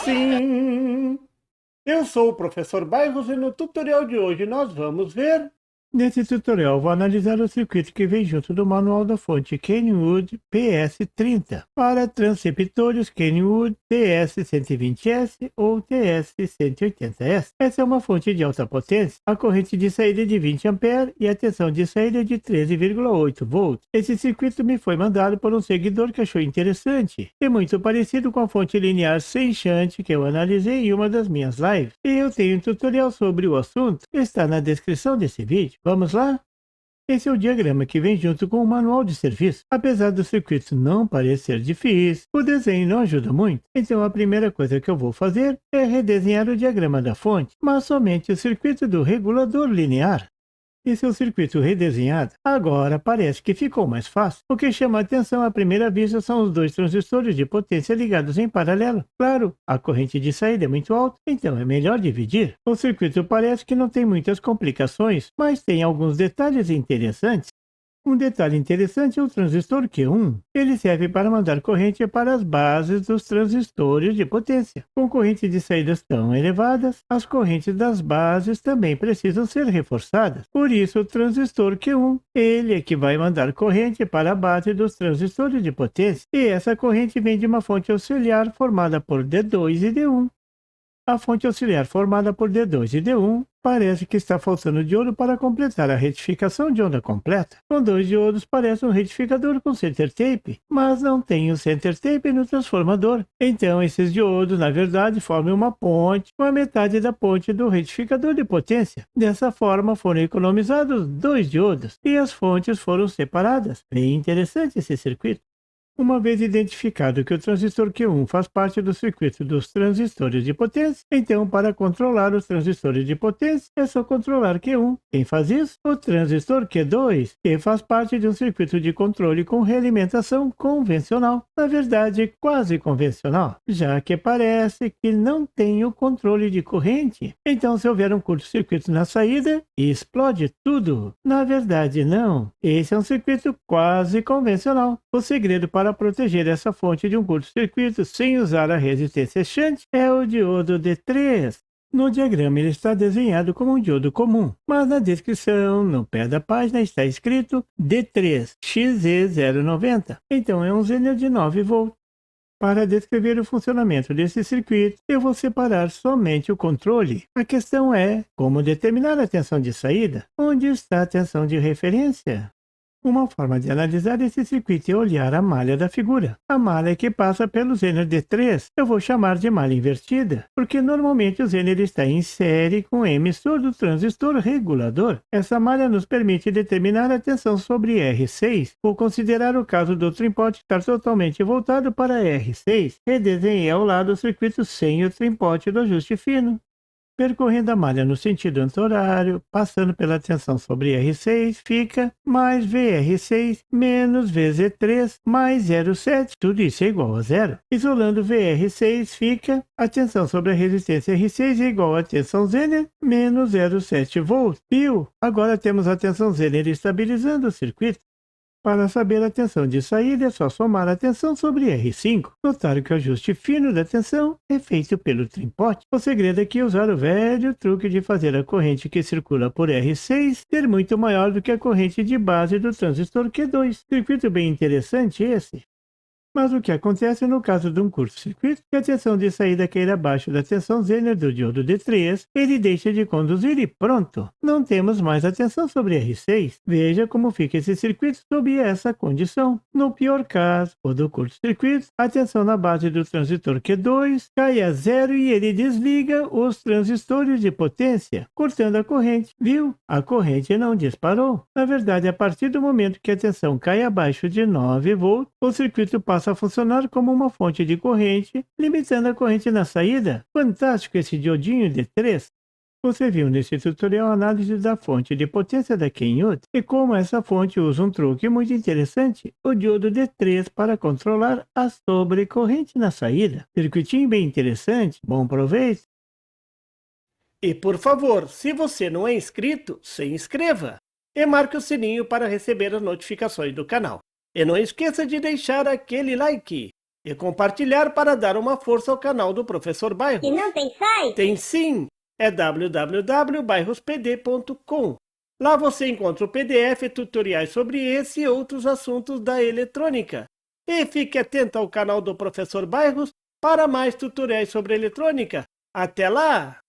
Sim, eu sou o professor Bairros e no tutorial de hoje nós vamos ver... Nesse tutorial vou analisar o circuito que vem junto do manual da fonte Kenwood PS30 para transceptores Kenwood TS120S ou TS180S. Essa é uma fonte de alta potência, a corrente de saída é de 20 A e a tensão de saída é de 13,8 volts. Esse circuito me foi mandado por um seguidor que achou interessante e muito parecido com a fonte linear sem shunt que eu analisei em uma das minhas lives. E eu tenho um tutorial sobre o assunto, está na descrição desse vídeo. Vamos lá? Esse é o diagrama que vem junto com o manual de serviço. Apesar do circuito não parecer difícil, o desenho não ajuda muito. Então a primeira coisa que eu vou fazer é redesenhar o diagrama da fonte, mas somente o circuito do regulador linear. Esse é o circuito redesenhado. Agora parece que ficou mais fácil. O que chama a atenção à primeira vista são os dois transistores de potência ligados em paralelo. Claro, a corrente de saída é muito alta, então é melhor dividir. O circuito parece que não tem muitas complicações, mas tem alguns detalhes interessantes. Um detalhe interessante é o transistor Q1. Ele serve para mandar corrente para as bases dos transistores de potência. Com correntes de saídas tão elevadas, as correntes das bases também precisam ser reforçadas. Por isso, o transistor Q1, ele é que vai mandar corrente para a base dos transistores de potência. E essa corrente vem de uma fonte auxiliar formada por D2 e D1. A fonte auxiliar formada por D2 e D1 parece que está faltando diodo para completar a retificação de onda completa. Com dois diodos parece um retificador com center tape, mas não tem o center tape no transformador. Então esses diodos na verdade formam uma ponte com a metade da ponte do retificador de potência. Dessa forma foram economizados dois diodos e as fontes foram separadas. Bem interessante esse circuito. Uma vez identificado que o transistor Q1 faz parte do circuito dos transistores de potência, então para controlar os transistores de potência é só controlar Q1. Quem faz isso? O transistor Q2, que faz parte de um circuito de controle com realimentação convencional. Na verdade, quase convencional, já que parece que não tem o controle de corrente. Então se houver um curto-circuito na saída, explode tudo. Na verdade não, esse é um circuito quase convencional. O segredo para proteger essa fonte de um curto-circuito sem usar a resistência shunt é o diodo D3. No diagrama ele está desenhado como um diodo comum, mas na descrição, no pé da página, está escrito D3XE090. Então é um Zener de 9 volts. Para descrever o funcionamento desse circuito, eu vou separar somente o controle. A questão é como determinar a tensão de saída. Onde está a tensão de referência? Uma forma de analisar esse circuito é olhar a malha da figura. A malha que passa pelo Zener D3 eu vou chamar de malha invertida, porque normalmente o Zener está em série com o emissor do transistor regulador. Essa malha nos permite determinar a tensão sobre R6. Vou considerar o caso do trim-pot estar totalmente voltado para R6. Redesenhei ao lado o circuito sem o trim-pot do ajuste fino. Percorrendo a malha no sentido anti-horário, passando pela tensão sobre R6, fica mais VR6 menos VZ3 mais 0,7, tudo isso é igual a zero. Isolando VR6, fica a tensão sobre a resistência R6 é igual a tensão Zener menos 0,7 volts. Viu? Agora temos a tensão Zener estabilizando o circuito. Para saber a tensão de saída é só somar a tensão sobre R5. Notaram que o ajuste fino da tensão é feito pelo trim-pot. O segredo aqui é usar o velho truque de fazer a corrente que circula por R6 ser muito maior do que a corrente de base do transistor Q2. Circuito bem interessante esse. Mas o que acontece no caso de um curto-circuito, que a tensão de saída cair abaixo da tensão Zener do diodo D3, ele deixa de conduzir e pronto, não temos mais a tensão sobre R6. Veja como fica esse circuito sob essa condição. No pior caso, o do curto-circuito, a tensão na base do transistor Q2 cai a zero e ele desliga os transistores de potência, cortando a corrente. Viu? A corrente não disparou. Na verdade, a partir do momento que a tensão cai abaixo de 9 volts, o circuito passa a funcionar como uma fonte de corrente, limitando a corrente na saída. Fantástico esse diodinho D3! Você viu nesse tutorial a análise da fonte de potência da Kenwood e como essa fonte usa um truque muito interessante, o diodo D3 para controlar a sobrecorrente na saída. Circuitinho bem interessante, bom proveito! E por favor, se você não é inscrito, se inscreva e marque o sininho para receber as notificações do canal. E não esqueça de deixar aquele like. e compartilhar para dar uma força ao canal do Professor Bairros. E não tem site? Tem sim, é www.bairrospd.com. Lá você encontra o PDF e tutoriais sobre esse e outros assuntos da eletrônica. E fique atento ao canal do Professor Bairros para mais tutoriais sobre eletrônica. Até lá!